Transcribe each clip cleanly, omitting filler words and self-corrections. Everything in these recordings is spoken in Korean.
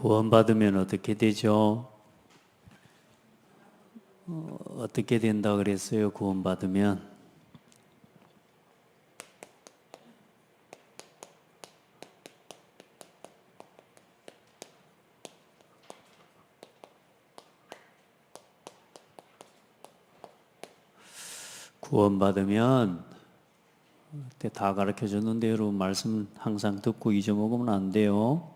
구원받으면 어떻게 되죠? 어떻게 된다 그랬어요? 구원받으면 그때 다 가르쳐 줬는데 여러분 말씀 항상 듣고 잊어먹으면 안 돼요.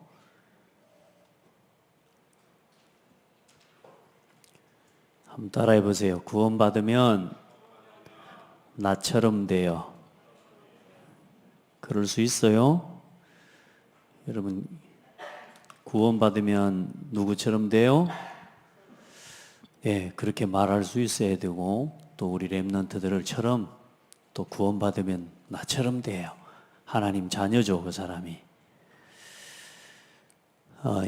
한번 따라해 보세요. 구원받으면 나처럼 돼요. 그럴 수 있어요? 여러분 구원받으면 누구처럼 돼요? 네, 그렇게 말할 수 있어야 되고 또 우리 렘넌트들처럼 또 구원받으면 나처럼 돼요. 하나님 자녀죠, 그 사람이.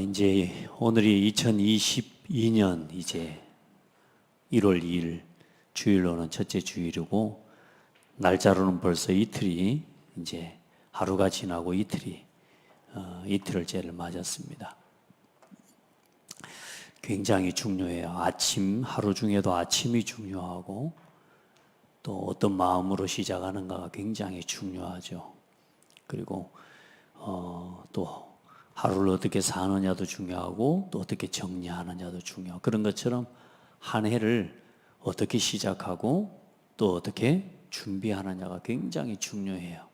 이제 오늘이 2022년 이제 1월 2일 주일로는 첫째 주일이고 날짜로는 벌써 이틀이 이제 하루가 지나고 이틀째를 맞았습니다. 굉장히 중요해요. 하루 중에도 아침이 중요하고 또 어떤 마음으로 시작하는가가 굉장히 중요하죠. 그리고 또 하루를 어떻게 사느냐도 중요하고 또 어떻게 정리하느냐도 중요하고 그런 것처럼 한 해를 어떻게 시작하고 또 어떻게 준비하느냐가 굉장히 중요해요.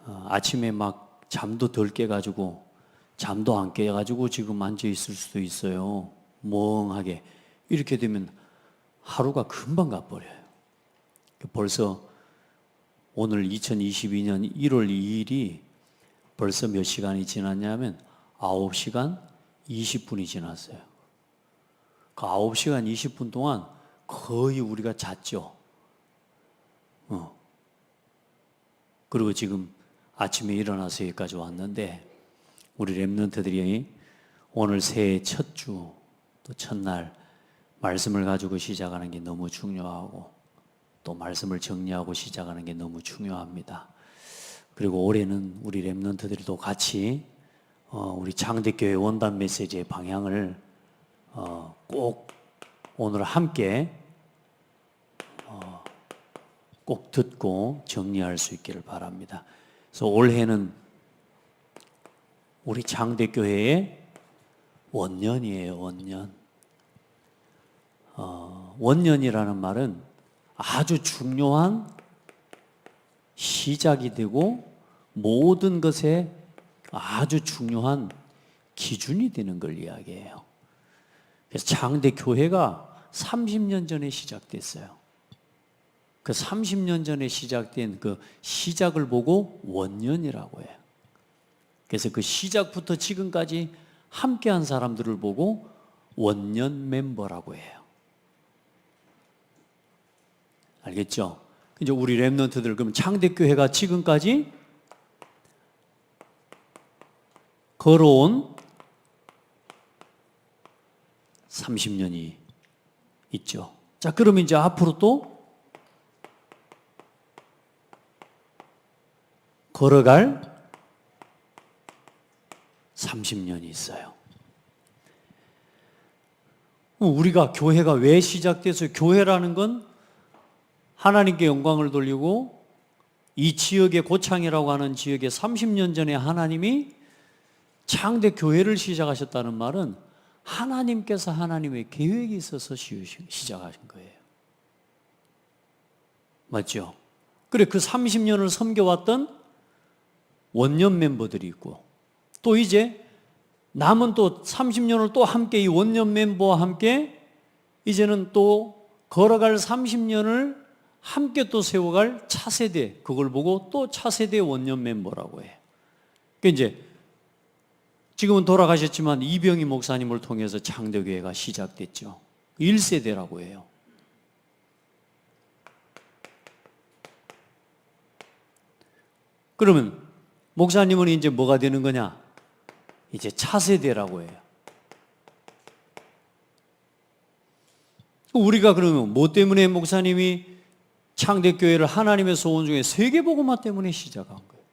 아침에 막 잠도 덜 깨가지고 잠도 안 깨가지고 지금 앉아 있을 수도 있어요. 멍하게. 이렇게 되면 하루가 금방 가버려요. 벌써 오늘 2022년 1월 2일이 벌써 몇 시간이 지났냐면 9시간 20분이 지났어요. 그 9시간 20분 동안 거의 우리가 잤죠. 그리고 지금 아침에 일어나서 여기까지 왔는데 우리 렘넌트들이 오늘 새해 첫 주, 또 첫날 말씀을 가지고 시작하는 게 너무 중요하고 또 말씀을 정리하고 시작하는 게 너무 중요합니다. 그리고 올해는 우리 렘넌트들도 같이 우리 장대교회 원단 메시지의 방향을 꼭 오늘 함께 꼭 듣고 정리할 수 있기를 바랍니다. 그래서 올해는 우리 장대교회의 원년이에요. 원년. 원년이라는 말은 아주 중요한 시작이 되고 모든 것에 아주 중요한 기준이 되는 걸 이야기해요. 그래서 장대교회가 30년 전에 시작됐어요. 그 30년 전에 시작된 그 시작을 보고 원년이라고 해요. 그래서 그 시작부터 지금까지 함께한 사람들을 보고 원년 멤버라고 해요. 알겠죠? 이제 우리 렘넌트들 그럼 창대교회가 지금까지 걸어온 30년이 있죠. 자, 그러면 이제 앞으로 또 걸어갈 30년이 있어요. 우리가 교회가 왜 시작돼서 교회라는 건 하나님께 영광을 돌리고 이 지역의 고창이라고 하는 지역에 30년 전에 하나님이 창대 교회를 시작하셨다는 말은 하나님께서 하나님의 계획이 있어서 시작하신 거예요. 맞죠? 그래 그 30년을 섬겨왔던 원년 멤버들이 있고 또 이제 남은 또 30년을 또 함께 이 원년 멤버와 함께 이제는 또 걸어갈 30년을 함께 또 세워갈 차세대 그걸 보고 또 차세대 원년 멤버라고 해요. 그러니까 이제 지금은 돌아가셨지만 이병희 목사님을 통해서 창대교회가 시작됐죠. 1세대라고 해요. 그러면 목사님은 이제 뭐가 되는 거냐? 이제 차세대라고 해요. 우리가 그러면 뭐 때문에 목사님이 창대교회를 하나님의 소원 중에 세계복음화 때문에 시작한 거예요.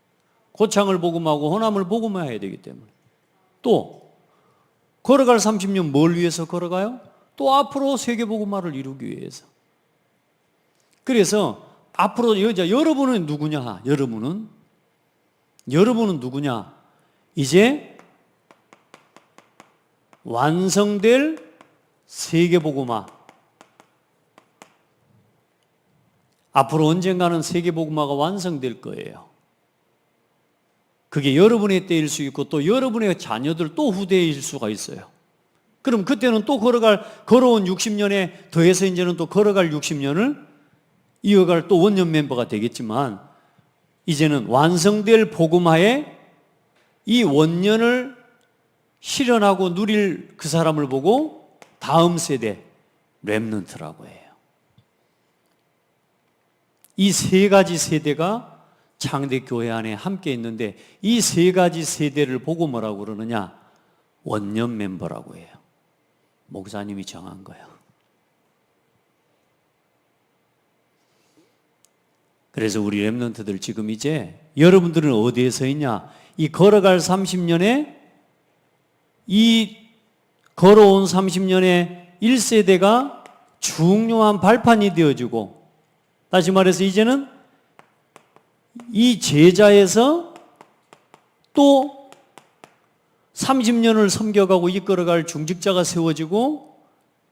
고창을 복음하고 호남을 복음화해야 되기 때문에. 또 걸어갈 30년 뭘 위해서 걸어가요? 또 앞으로 세계복음화를 이루기 위해서. 그래서 앞으로 여러분은 누구냐? 여러분은 누구냐? 이제 완성될 세계복음화. 앞으로 언젠가는 세계복음화가 완성될 거예요. 그게 여러분의 때일 수 있고 또 여러분의 자녀들 또 후대일 수가 있어요. 그럼 그때는 또 걸어온 60년에 더해서 이제는 또 걸어갈 60년을 이어갈 또 원년 멤버가 되겠지만 이제는 완성될 복음화에 이 원년을 실현하고 누릴 그 사람을 보고 다음 세대, 렘넌트라고 해요. 이 세 가지 세대가 창대교회 안에 함께 있는데 이 세 가지 세대를 보고 뭐라고 그러느냐? 원년 멤버라고 해요. 목사님이 정한 거예요. 그래서 우리 렘넌트들 지금 이제 여러분들은 어디에 서 있냐? 이 걸어갈 30년에 이 걸어온 30년의 1세대가 중요한 발판이 되어주고 다시 말해서 이제는 이 제자에서 또 30년을 섬겨가고 이끌어갈 중직자가 세워지고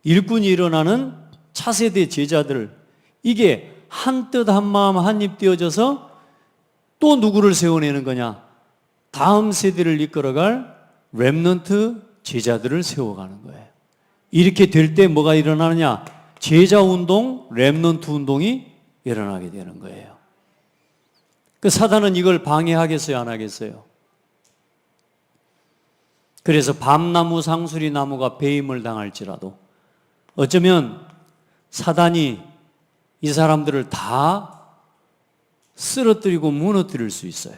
일꾼이 일어나는 차세대 제자들 이게 한뜻 한마음 한입 되어져서 또 누구를 세워내는 거냐? 다음 세대를 이끌어갈 렘넌트 제자들을 세워가는 거예요. 이렇게 될 때 뭐가 일어나느냐? 제자 운동, 렘넌트 운동이 일어나게 되는 거예요. 그 사단은 이걸 방해하겠어요, 안 하겠어요? 그래서 밤나무, 상수리 나무가 배임을 당할지라도 어쩌면 사단이 이 사람들을 다 쓰러뜨리고 무너뜨릴 수 있어요.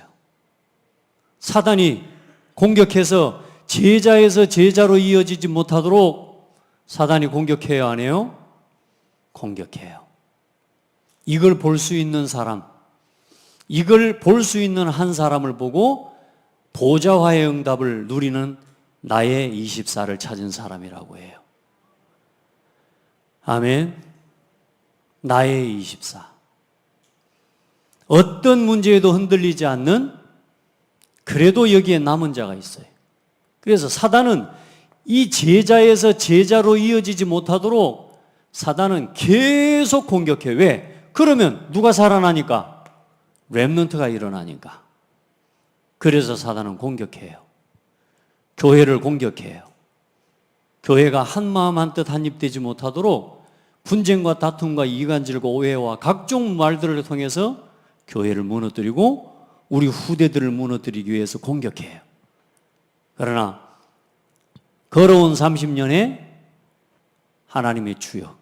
사단이 공격해서 제자에서 제자로 이어지지 못하도록 사단이 공격해요, 안 해요? 공격해요. 이걸 볼 수 있는 사람, 이걸 볼 수 있는 한 사람을 보고 보좌화의 응답을 누리는 나의 24를 찾은 사람이라고 해요. 아멘. 나의 24. 어떤 문제에도 흔들리지 않는 그래도 여기에 남은 자가 있어요. 그래서 사단은 이 제자에서 제자로 이어지지 못하도록 사단은 계속 공격해요. 왜? 그러면 누가 살아나니까? 렘넌트가 일어나니까. 그래서 사단은 공격해요. 교회를 공격해요. 교회가 한마음 한뜻 한입되지 못하도록 분쟁과 다툼과 이간질과 오해와 각종 말들을 통해서 교회를 무너뜨리고 우리 후대들을 무너뜨리기 위해서 공격해요. 그러나 걸어온 30년에 하나님의 주역,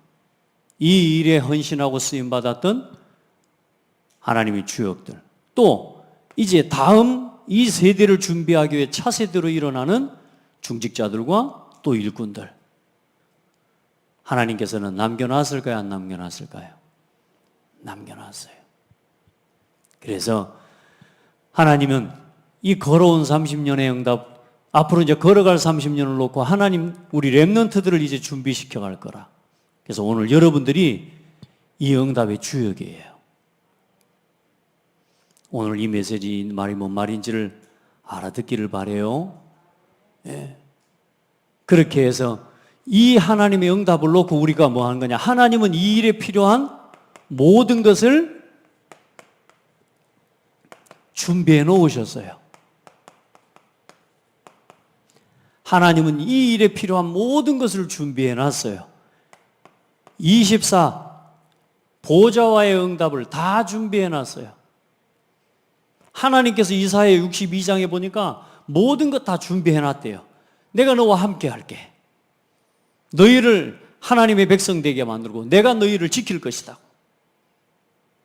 이 일에 헌신하고 쓰임받았던 하나님의 주역들, 또 이제 다음 이 세대를 준비하기 위해 차세대로 일어나는 중직자들과 또 일꾼들, 하나님께서는 남겨놨을까요? 안 남겨놨을까요? 남겨놨어요. 그래서 하나님은 이 걸어온 30년의 응답, 앞으로 이제 걸어갈 30년을 놓고 하나님 우리 렘넌트들을 이제 준비시켜 갈 거라. 그래서 오늘 여러분들이 이 응답의 주역이에요. 오늘 이 메시지 말이 뭔 말인지를 알아듣기를 바라요. 예. 그렇게 해서 이 하나님의 응답을 놓고 우리가 뭐 하는 거냐? 하나님은 이 일에 필요한 모든 것을 준비해 놓으셨어요. 하나님은 이 일에 필요한 모든 것을 준비해 놨어요. 24 보좌와의 응답을 다 준비해 놨어요. 하나님께서 이사야 62장에 보니까 모든 것 다 준비해 놨대요. 내가 너와 함께 할게. 너희를 하나님의 백성 되게 만들고 내가 너희를 지킬 것이다.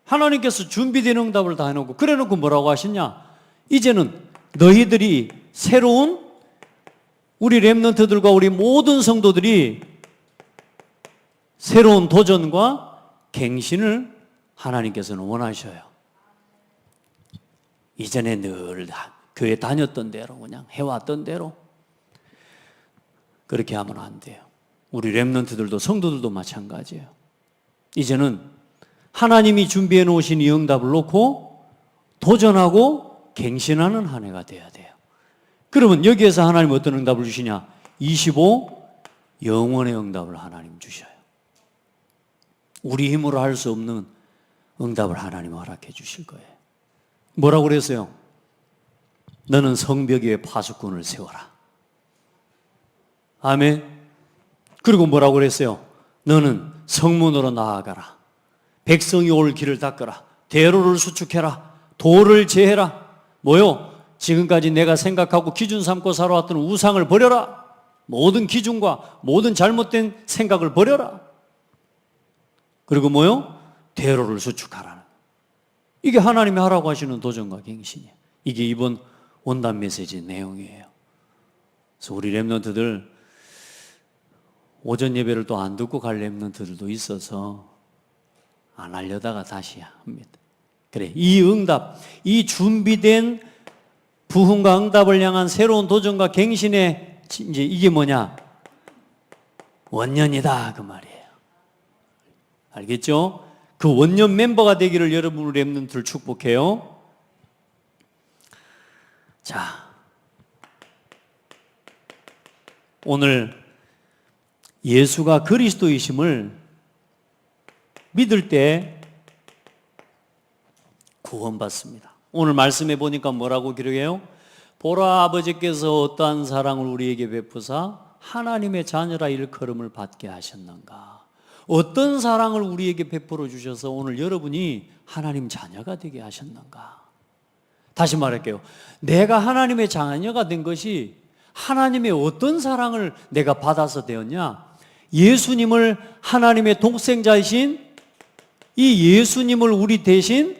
하나님께서 준비된 응답을 다 해놓고 그래 놓고 뭐라고 하시냐? 이제는 너희들이 새로운 우리 렘넌트들과 우리 모든 성도들이 새로운 도전과 갱신을 하나님께서는 원하셔요. 이전에 늘 교회 다녔던 대로 그냥 해왔던 대로 그렇게 하면 안 돼요. 우리 렘넌트들도 성도들도 마찬가지예요. 이제는 하나님이 준비해 놓으신 이 응답을 놓고 도전하고 갱신하는 한 해가 돼야 돼요. 그러면 여기에서 하나님 어떤 응답을 주시냐? 25 영원의 응답을 하나님 주셔요. 우리 힘으로 할 수 없는 응답을 하나님 허락해 주실 거예요. 뭐라고 그랬어요? 너는 성벽 위에 파수꾼을 세워라. 아멘. 그리고 뭐라고 그랬어요? 너는 성문으로 나아가라. 백성이 올 길을 닦으라. 대로를 수축해라. 도를 제해라. 뭐요? 지금까지 내가 생각하고 기준 삼고 살아왔던 우상을 버려라. 모든 기준과 모든 잘못된 생각을 버려라. 그리고 뭐요? 대로를 수축하라는. 이게 하나님이 하라고 하시는 도전과 갱신이에요. 이게 이번 원단 메시지 내용이에요. 그래서 우리 렘넌트들 오전 예배를 또 안 듣고 갈 렘넌트들도 있어서 안 하려다가 다시 합니다. 그래, 이 응답, 이 준비된 부흥과 응답을 향한 새로운 도전과 갱신의 이제 이게 뭐냐? 원년이다 그 말이에요. 알겠죠? 그 원년 멤버가 되기를 여러분 우리 렘넌트를 축복해요. 자, 오늘 예수가 그리스도이심을 믿을 때 구원받습니다. 오늘 말씀해 보니까 뭐라고 기록해요? 보라, 아버지께서 어떠한 사랑을 우리에게 베푸사 하나님의 자녀라 일컬음을 받게 하셨는가. 어떤 사랑을 우리에게 베풀어 주셔서 오늘 여러분이 하나님 자녀가 되게 하셨는가. 다시 말할게요. 내가 하나님의 자녀가 된 것이 하나님의 어떤 사랑을 내가 받아서 되었냐? 예수님을 하나님의 독생자이신 이 예수님을 우리 대신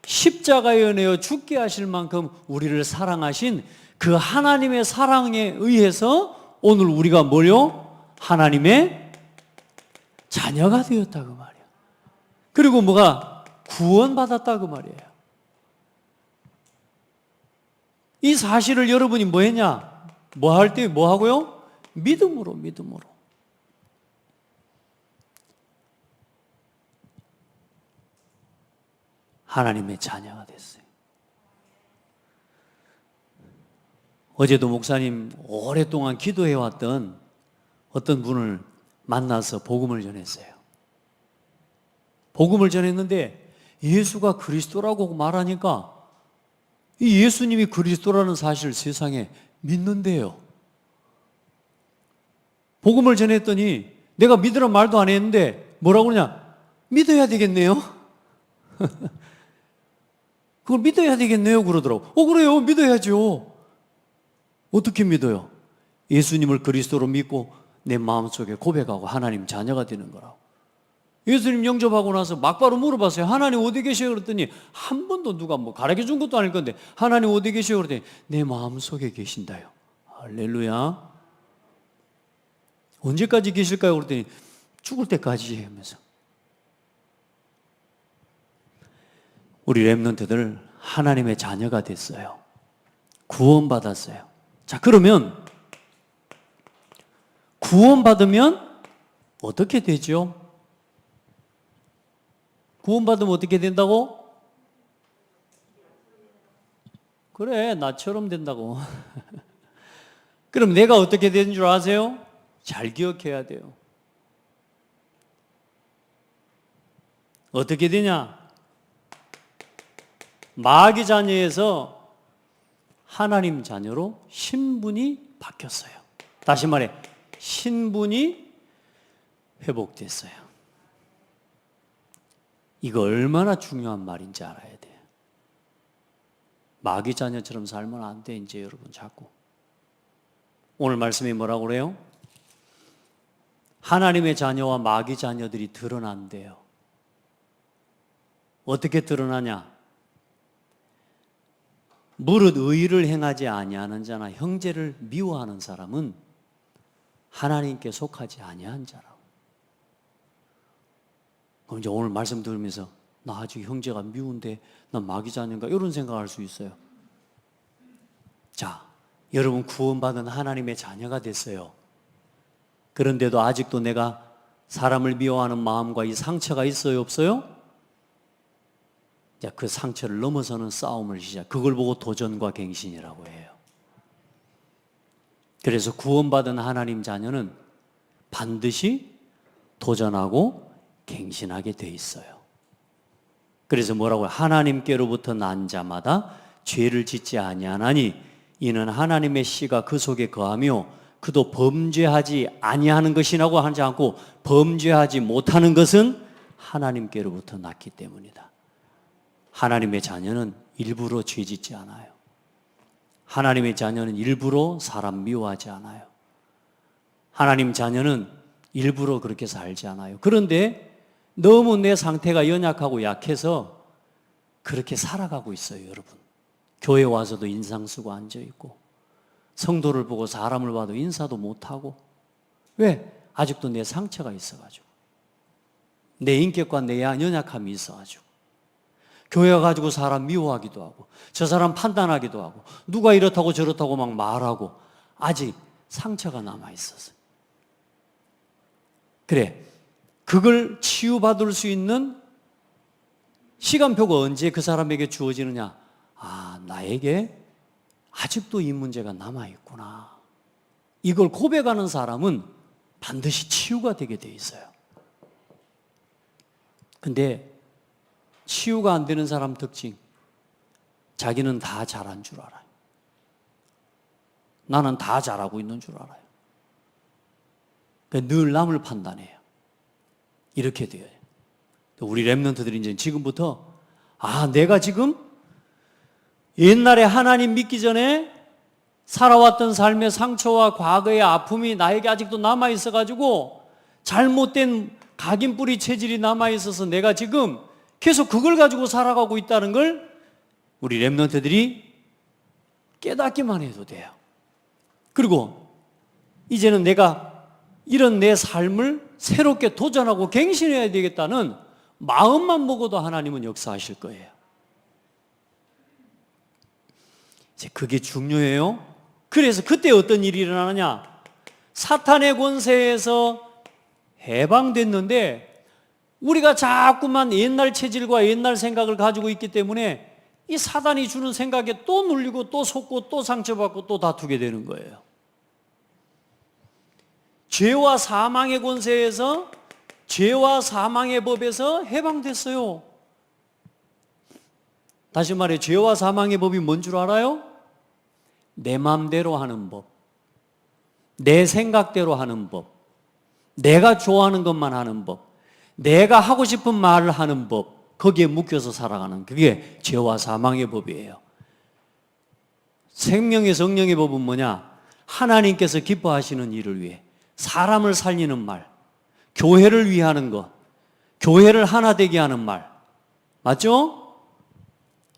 십자가에 내어 죽게 하실 만큼 우리를 사랑하신 그 하나님의 사랑에 의해서 오늘 우리가 뭐요? 하나님의 자녀가 되었다 그 말이에요. 그리고 뭐가? 구원받았다 그 말이에요. 이 사실을 여러분이 뭐 했냐? 뭐 할 때 뭐 하고요? 믿음으로. 하나님의 자녀가 됐어요. 어제도 목사님 오랫동안 기도해왔던 어떤 분을 만나서 복음을 전했어요. 복음을 전했는데 예수가 그리스도라고 말하니까 이 예수님이 그리스도라는 사실을 세상에 믿는데요. 복음을 전했더니 내가 믿으란 말도 안 했는데 뭐라고 그러냐? 믿어야 되겠네요. 그걸 믿어야 되겠네요 그러더라고. 그래요, 믿어야죠. 어떻게 믿어요? 예수님을 그리스도로 믿고 내 마음속에 고백하고 하나님 자녀가 되는 거라고. 예수님 영접하고 나서 막바로 물어봤어요. 하나님 어디 계세요? 그랬더니 한 번도 누가 뭐 가르쳐 준 것도 아닐 건데 하나님 어디 계세요? 그랬더니 내 마음속에 계신다요. 할렐루야. 언제까지 계실까요? 그랬더니 죽을 때까지 하면서. 우리 렘넌트들 하나님의 자녀가 됐어요. 구원받았어요. 자, 그러면 구원받으면 어떻게 되죠? 구원받으면 어떻게 된다고? 그래, 나처럼 된다고. 그럼 내가 어떻게 되는 줄 아세요? 잘 기억해야 돼요. 어떻게 되냐? 마귀 자녀에서 하나님 자녀로 신분이 바뀌었어요. 다시 말해, 신분이 회복됐어요. 이거 얼마나 중요한 말인지 알아야 돼요. 마귀 자녀처럼 살면 안 돼, 이제 여러분 자꾸. 오늘 말씀이 뭐라고 그래요? 하나님의 자녀와 마귀 자녀들이 드러난대요. 어떻게 드러나냐? 무릇 의를 행하지 아니하는 자나 형제를 미워하는 사람은 하나님께 속하지 아니한 자라고. 그럼 이제 오늘 말씀 들으면서 나 아직 형제가 미운데 난 마귀 자녀인가 이런 생각할 수 있어요. 자, 여러분 구원받은 하나님의 자녀가 됐어요. 그런데도 아직도 내가 사람을 미워하는 마음과 이 상처가 있어요, 없어요? 자, 그 상처를 넘어서는 싸움을 시작. 그걸 보고 도전과 갱신이라고 해요. 그래서 구원받은 하나님 자녀는 반드시 도전하고 갱신하게 돼 있어요. 그래서 뭐라고요? 하나님께로부터 난 자마다 죄를 짓지 아니하나니 이는 하나님의 씨가 그 속에 거하며 그도 범죄하지 아니하는 것이라고 하지 않고 범죄하지 못하는 것은 하나님께로부터 났기 때문이다. 하나님의 자녀는 일부러 죄 짓지 않아요. 하나님의 자녀는 일부러 사람 미워하지 않아요. 하나님 자녀는 일부러 그렇게 살지 않아요. 그런데 너무 내 상태가 연약하고 약해서 그렇게 살아가고 있어요, 여러분. 교회 와서도 인상 쓰고 앉아있고 성도를 보고 사람을 봐도 인사도 못하고. 왜? 아직도 내 상처가 있어가지고, 내 인격과 내 연약함이 있어가지고 교회 가지고 사람 미워하기도 하고 저 사람 판단하기도 하고 누가 이렇다고 저렇다고 막 말하고 아직 상처가 남아있어서. 그래, 그걸 치유받을 수 있는 시간표가 언제 그 사람에게 주어지느냐? 아, 나에게 아직도 이 문제가 남아있구나. 이걸 고백하는 사람은 반드시 치유가 되게 돼 있어요. 근데 치유가 안 되는 사람 특징, 자기는 다 잘한 줄 알아요. 나는 다 잘하고 있는 줄 알아요. 늘 남을 판단해요. 이렇게 돼요. 우리 랩런트들이 이제 지금부터 내가 지금 옛날에 하나님 믿기 전에 살아왔던 삶의 상처와 과거의 아픔이 나에게 아직도 남아있어가지고 잘못된 각인뿌리 체질이 남아있어서 내가 지금 계속 그걸 가지고 살아가고 있다는 걸 우리 랩런트들이 깨닫기만 해도 돼요. 그리고 이제는 내가 이런 내 삶을 새롭게 도전하고 갱신해야 되겠다는 마음만 먹어도 하나님은 역사하실 거예요. 이제 그게 중요해요. 그래서 그때 어떤 일이 일어나느냐? 사탄의 권세에서 해방됐는데 우리가 자꾸만 옛날 체질과 옛날 생각을 가지고 있기 때문에 이 사단이 주는 생각에 또 눌리고 또 속고 또 상처받고 또 다투게 되는 거예요. 죄와 사망의 권세에서, 죄와 사망의 법에서 해방됐어요. 다시 말해, 죄와 사망의 법이 뭔 줄 알아요? 내 마음대로 하는 법, 내 생각대로 하는 법, 내가 좋아하는 것만 하는 법, 내가 하고 싶은 말을 하는 법, 거기에 묶여서 살아가는, 그게 죄와 사망의 법이에요. 생명의 성령의 법은 뭐냐? 하나님께서 기뻐하시는 일을 위해 사람을 살리는 말, 교회를 위하는 것, 교회를 하나 되게 하는 말, 맞죠?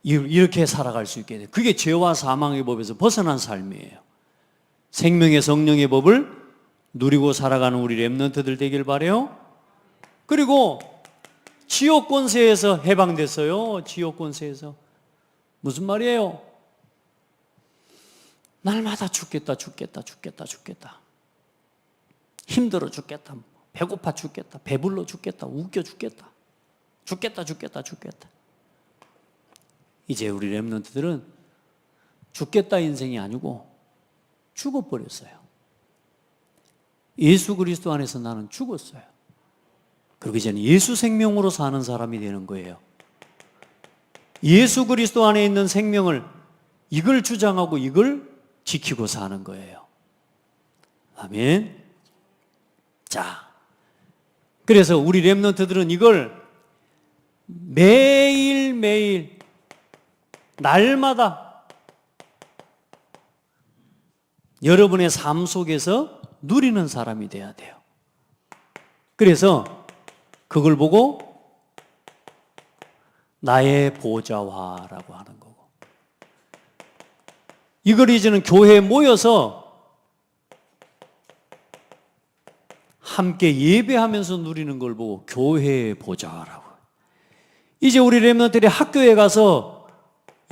이렇게 살아갈 수 있게 돼요. 그게 죄와 사망의 법에서 벗어난 삶이에요. 생명의 성령의 법을 누리고 살아가는 우리 랩런트들 되길 바라요. 그리고 지옥 권세에서 해방됐어요. 지옥 권세에서. 무슨 말이에요? 날마다 죽겠다. 힘들어 죽겠다. 배고파 죽겠다. 배불러 죽겠다. 웃겨 죽겠다. 죽겠다. 이제 우리 랩런트들은 죽겠다 인생이 아니고 죽어버렸어요. 예수 그리스도 안에서 나는 죽었어요. 그러기 전에 예수 생명으로 사는 사람이 되는 거예요. 예수 그리스도 안에 있는 생명을, 이걸 주장하고 이걸 지키고 사는 거예요. 아멘. 자, 그래서 우리 랩런트들은 이걸 매일매일 날마다 여러분의 삶 속에서 누리는 사람이 돼야 돼요. 그래서 그걸 보고 나의 보좌화라고 하는 거고, 이걸 이제는 교회에 모여서 함께 예배하면서 누리는 걸 보고 교회의 보좌화라고. 이제 우리 랩런트들이 학교에 가서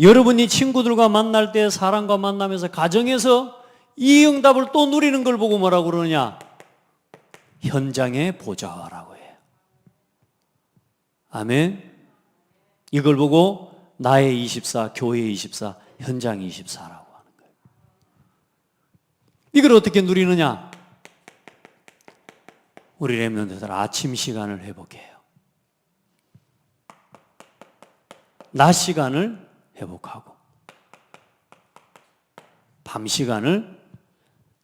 여러분이 친구들과 만날 때, 사람과 만나면서, 가정에서 이 응답을 또 누리는 걸 보고 뭐라고 그러느냐? 현장의 보좌라고 해요. 아멘. 이걸 보고 나의 24, 교회의 24, 현장의 24라고 하는 거예요. 이걸 어떻게 누리느냐? 우리 렘넌트들 아침 시간을 회복해요. 낮 시간을 회복하고 밤 시간을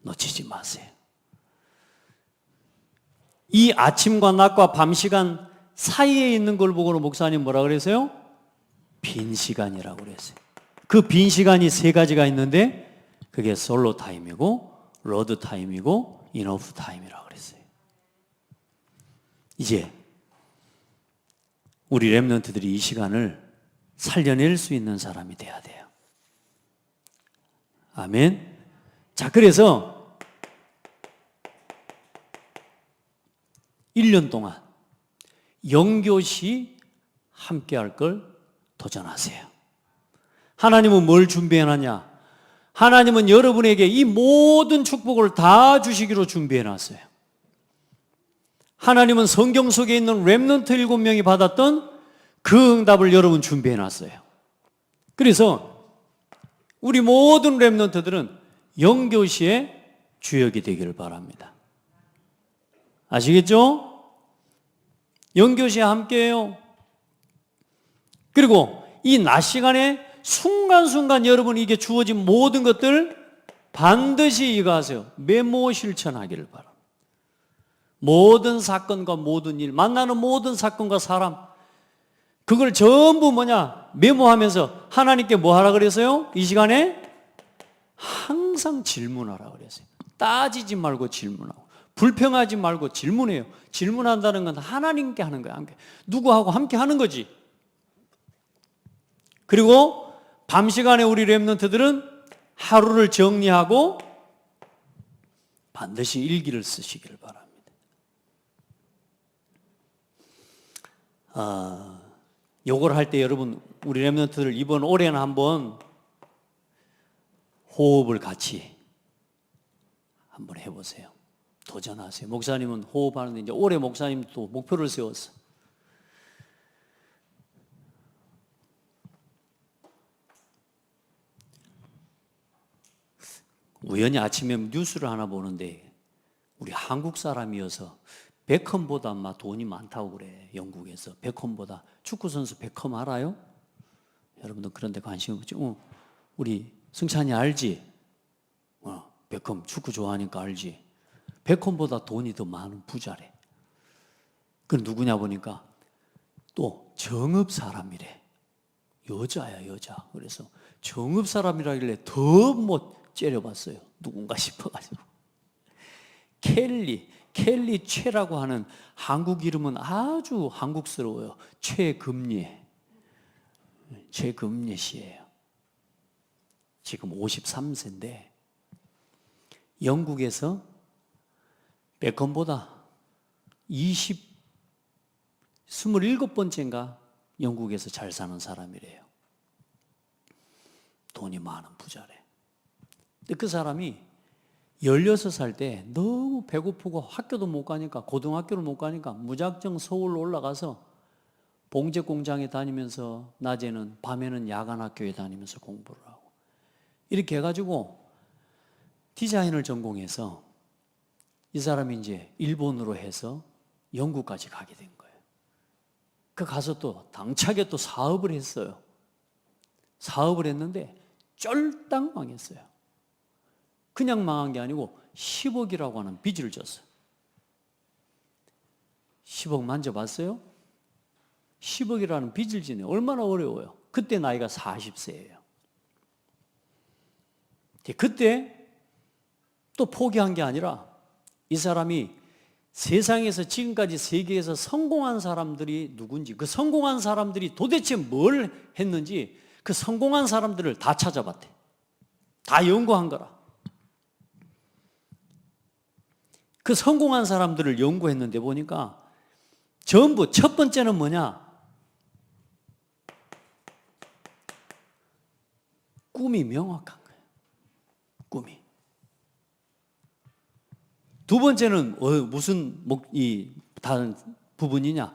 놓치지 마세요. 이 아침과 낮과 밤 시간 사이에 있는 걸 보고는 목사님 뭐라 그랬어요? 빈 시간이라고 그랬어요. 그 빈 시간이 세 가지가 있는데 그게 솔로 타임이고 로드 타임이고 인오프 타임이라고 그랬어요. 이제 우리 렘넌트들이 이 시간을 살려낼 수 있는 사람이 돼야 돼요. 아멘. 자, 그래서 1년 동안 영교시 함께 할 걸 도전하세요. 하나님은 뭘 준비해놨냐? 하나님은 여러분에게 이 모든 축복을 다 주시기로 준비해놨어요. 하나님은 성경 속에 있는 렘넌트 7명이 받았던 그 응답을 여러분 준비해놨어요. 그래서 우리 모든 렘넌트들은 영교시의 주역이 되기를 바랍니다. 아시겠죠? 영교시에 함께해요. 그리고 이 낮 시간에 순간순간 여러분이 이게 주어진 모든 것들 반드시 이거 하세요. 메모 실천하기를 바랍니다. 모든 사건과 모든 일, 만나는 모든 사건과 사람, 그걸 전부 메모하면서 하나님께 뭐 하라 그랬어요? 이 시간에 항상 질문하라 그랬어요. 따지지 말고 질문하고, 불평하지 말고 질문해요. 질문한다는 건 하나님께 하는 거야. 함께. 누구하고 함께 하는 거지. 그리고 밤 시간에 우리 렘넌트들은 하루를 정리하고 반드시 일기를 쓰시기를 바랍니다. 요걸 할 때 여러분, 우리 렘넌트들 이번 올해는 한번 호흡을 같이 한번 해보세요. 도전하세요. 목사님은 호흡하는데 이제 올해 목사님도 목표를 세웠어. 우연히 아침에 뉴스를 하나 보는데 우리 한국 사람이어서 베컴보다 아마 돈이 많다고 그래. 영국에서 베컴보다. 축구선수 베컴 알아요? 여러분도 그런 데 관심 없죠? 우리 승찬이 알지? 베컴 축구 좋아하니까 알지? 베컴보다 돈이 더 많은 부자래. 그 누구냐 보니까 또 정읍 사람이래. 여자야, 여자. 그래서 정읍 사람이라길래 더 못 째려봤어요. 누군가 싶어가지고. 켈리 최라고 하는 한국 이름은 아주 한국스러워요. 최금예 씨예요. 지금 53세인데 영국에서 베컴보다 27번째인가 영국에서 잘 사는 사람이래요. 돈이 많은 부자래. 근데 그 사람이 16살 때 너무 배고프고 학교도 못 가니까, 고등학교를 못 가니까 무작정 서울로 올라가서 봉제 공장에 다니면서 낮에는, 밤에는 야간 학교에 다니면서 공부를 하고 이렇게 해가지고 디자인을 전공해서 이 사람이 이제 일본으로 해서 영국까지 가게 된 거예요. 그 가서 또 당차게 또 사업을 했어요. 사업을 했는데 쫄딱 망했어요. 그냥 망한 게 아니고 10억이라고 하는 빚을 졌어요. 10억 만져봤어요? 10억이라는 빚을 지네. 얼마나 어려워요. 그때 나이가 40세예요. 그때 또 포기한 게 아니라 이 사람이 세상에서 지금까지 세계에서 성공한 사람들이 누군지, 그 성공한 사람들이 도대체 뭘 했는지 그 성공한 사람들을 다 찾아봤대. 다 연구한 거라. 그 성공한 사람들을 연구했는데 보니까 전부 첫 번째는 뭐냐? 꿈이 명확한 거예요. 꿈이. 두 번째는 무슨 다른 부분이냐?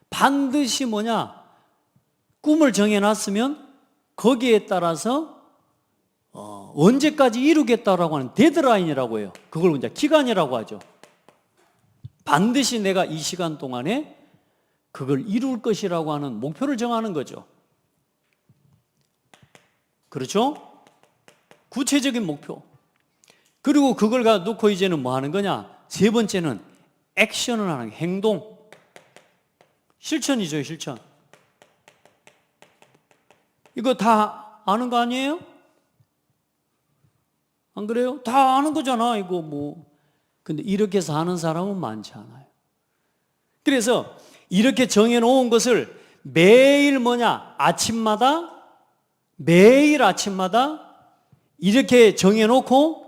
반드시 뭐냐? 꿈을 정해놨으면 거기에 따라서 언제까지 이루겠다라고 하는 데드라인이라고 해요. 그걸 이제 기간이라고 하죠. 반드시 내가 이 시간 동안에 그걸 이룰 것이라고 하는 목표를 정하는 거죠. 그렇죠? 구체적인 목표. 그리고 그걸 놓고 이제는 뭐 하는 거냐? 세 번째는 액션을 하는 행동. 실천이죠, 실천. 이거 다 아는 거 아니에요? 안 그래요? 다 아는 거잖아, 이거 뭐. 근데 이렇게 해서 하는 사람은 많지 않아요. 그래서 이렇게 정해놓은 것을 매일 매일 아침마다 이렇게 정해놓고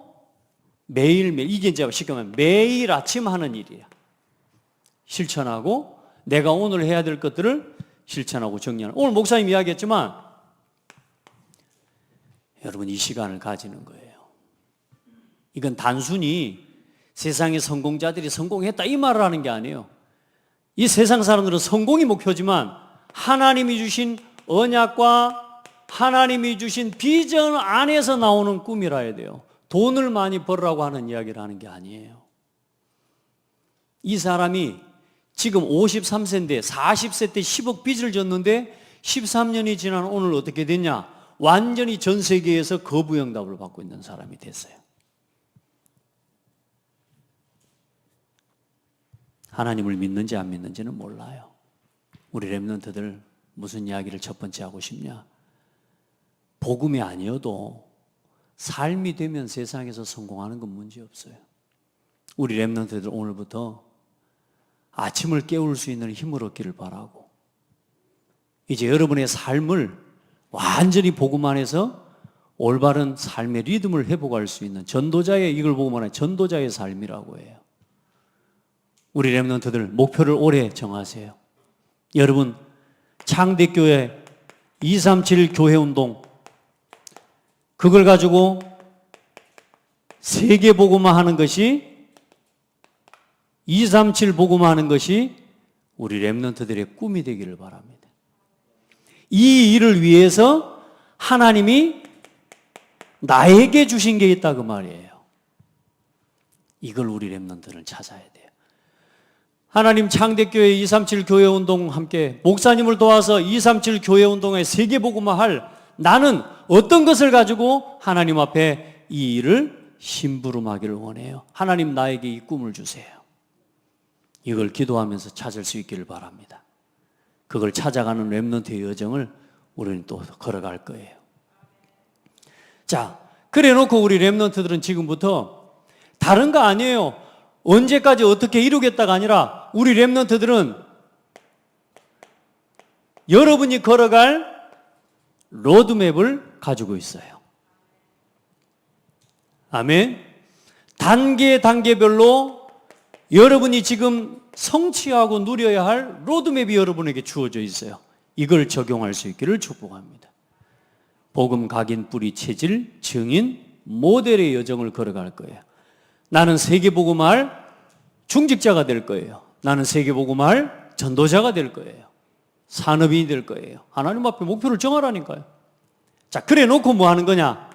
매일매일, 이게 이제 쉽게 말하면 매일 아침 하는 일이야. 실천하고 내가 오늘 해야 될 것들을 실천하고 정리하는. 오늘 목사님 이야기했지만 여러분 이 시간을 가지는 거예요. 이건 단순히 세상의 성공자들이 성공했다 이 말을 하는 게 아니에요. 이 세상 사람들은 성공이 목표지만 하나님이 주신 언약과 하나님이 주신 비전 안에서 나오는 꿈이라 해야 돼요. 돈을 많이 벌으라고 하는 이야기를 하는 게 아니에요. 이 사람이 지금 53세인데 40세 때 10억 빚을 졌는데 13년이 지난 오늘 어떻게 됐냐? 완전히 전 세계에서 거부응답을 받고 있는 사람이 됐어요. 하나님을 믿는지 안 믿는지는 몰라요. 우리 렘넌트들 무슨 이야기를 첫 번째 하고 싶냐? 복음이 아니어도 삶이 되면 세상에서 성공하는 건 문제없어요. 우리 렘넌트들 오늘부터 아침을 깨울 수 있는 힘을 얻기를 바라고, 이제 여러분의 삶을 완전히 복음 안에서 올바른 삶의 리듬을 회복할 수 있는 전도자의, 이걸 보고 말하는 전도자의 삶이라고 해요. 우리 렘넌트들 목표를 오래 정하세요. 여러분 창대교회 237 교회운동, 그걸 가지고 세계 복음화 하는 것이, 237 복음화 하는 것이 우리 렘넌트들의 꿈이 되기를 바랍니다. 이 일을 위해서 하나님이 나에게 주신 게 있다 그 말이에요. 이걸 우리 렘넌트를 찾아야 돼요. 하나님 창대교회 237 교회운동 함께 목사님을 도와서 237 교회운동의 세계복음화할 나는 어떤 것을 가지고 하나님 앞에 이 일을 심부름하기를 원해요. 하나님 나에게 이 꿈을 주세요. 이걸 기도하면서 찾을 수 있기를 바랍니다. 그걸 찾아가는 렘넌트의 여정을 우리는 또 걸어갈 거예요. 자, 그래 놓고 우리 렘넌트들은 지금부터 다른 거 아니에요. 언제까지 어떻게 이루겠다가 아니라 우리 렘넌트들은 여러분이 걸어갈 로드맵을 가지고 있어요. 아멘. 단계별로 여러분이 지금 성취하고 누려야 할 로드맵이 여러분에게 주어져 있어요. 이걸 적용할 수 있기를 축복합니다. 복음 각인 뿌리 체질 증인 모델의 여정을 걸어갈 거예요. 나는 세계복음할 중직자가 될 거예요. 나는 세계복음할 전도자가 될 거예요. 산업인이 될 거예요. 하나님 앞에 목표를 정하라니까요. 자, 그래 놓고 뭐 하는 거냐?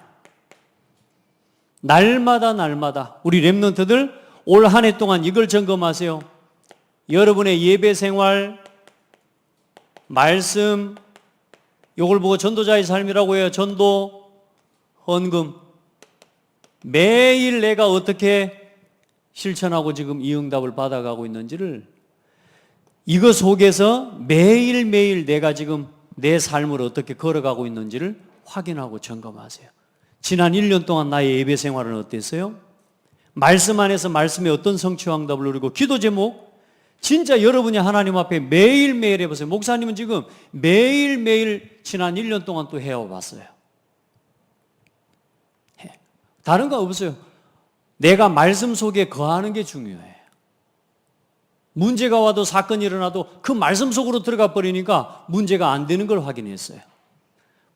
날마다 우리 렘넌트들 올 한 해 동안 이걸 점검하세요. 여러분의 예배 생활, 말씀, 이걸 보고 전도자의 삶이라고 해요. 전도, 헌금. 매일 내가 어떻게 실천하고 지금 이 응답을 받아가고 있는지를, 이거 속에서 매일매일 내가 지금 내 삶을 어떻게 걸어가고 있는지를 확인하고 점검하세요. 지난 1년 동안 나의 예배 생활은 어땠어요? 말씀 안에서 말씀에 어떤 성취와 응답을 누리고, 기도 제목, 진짜 여러분이 하나님 앞에 매일매일 해보세요. 목사님은 지금 매일매일 지난 1년 동안 또 해와봤어요. 다른 거 없어요. 내가 말씀 속에 거하는 게 중요해요. 문제가 와도 사건이 일어나도 그 말씀 속으로 들어가 버리니까 문제가 안 되는 걸 확인했어요.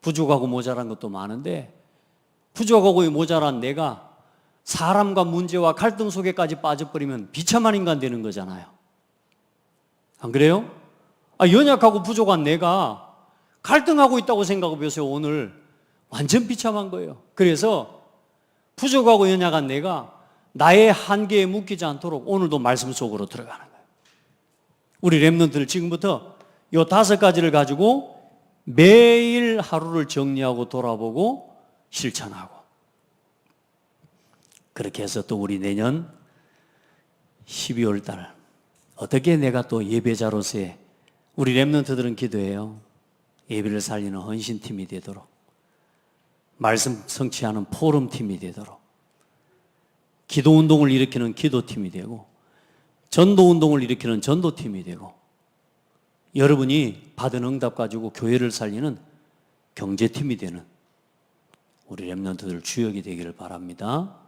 부족하고 모자란 것도 많은데 부족하고 모자란 내가 사람과 문제와 갈등 속에까지 빠져버리면 비참한 인간 되는 거잖아요. 안 그래요? 연약하고 부족한 내가 갈등하고 있다고 생각해 보세요. 오늘 완전 비참한 거예요. 그래서 부족하고 연약한 내가 나의 한계에 묶이지 않도록 오늘도 말씀 속으로 들어가는 거예요. 우리 렘넌트들 지금부터 이 5가지를 가지고 매일 하루를 정리하고 돌아보고 실천하고, 그렇게 해서 또 우리 내년 12월 달 어떻게 내가 또 예배자로서의, 우리 렘넌트들은 기도해요. 예배를 살리는 헌신팀이 되도록, 말씀 성취하는 포럼팀이 되도록, 기도운동을 일으키는 기도팀이 되고, 전도운동을 일으키는 전도팀이 되고, 여러분이 받은 응답 가지고 교회를 살리는 경제팀이 되는 우리 렘넌트들 주역이 되기를 바랍니다.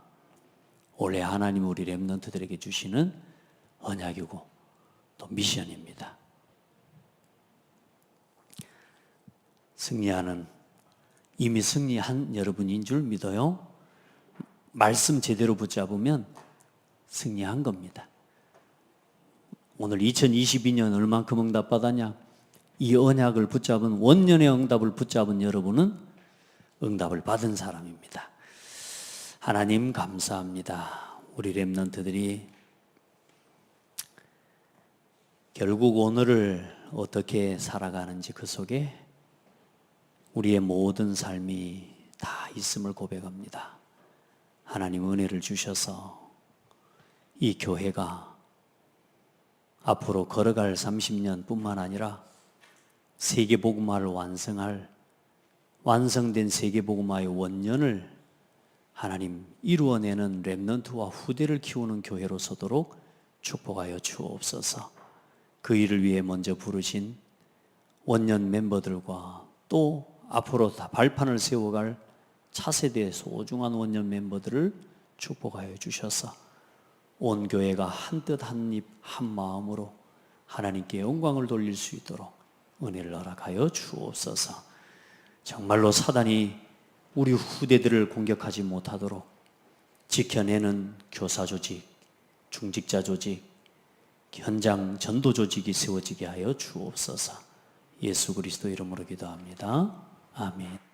올해 하나님 우리 렘넌트들에게 주시는 언약이고 또 미션입니다. 승리하는, 이미 승리한 여러분인 줄 믿어요. 말씀 제대로 붙잡으면 승리한 겁니다. 오늘 2022년 얼만큼 응답 받았냐? 이 언약을 붙잡은, 원년의 응답을 붙잡은 여러분은 응답을 받은 사람입니다. 하나님 감사합니다. 우리 렘넌트들이 결국 오늘을 어떻게 살아가는지 그 속에 우리의 모든 삶이 다 있음을 고백합니다. 하나님 은혜를 주셔서 이 교회가 앞으로 걸어갈 30년 뿐만 아니라 세계복음화를 완성된 세계복음화의 원년을 하나님 이루어내는 렘넌트와 후대를 키우는 교회로 서도록 축복하여 주옵소서. 그 일을 위해 먼저 부르신 원년 멤버들과 또 앞으로 다 발판을 세워갈 차세대 소중한 원년 멤버들을 축복하여 주셔서 온 교회가 한뜻 한입 한마음으로 하나님께 영광을 돌릴 수 있도록 은혜를 허락하여 주옵소서. 정말로 사단이 우리 후대들을 공격하지 못하도록 지켜내는 교사 조직, 중직자 조직, 현장 전도 조직이 세워지게 하여 주옵소서. 예수 그리스도 이름으로 기도합니다. 아멘.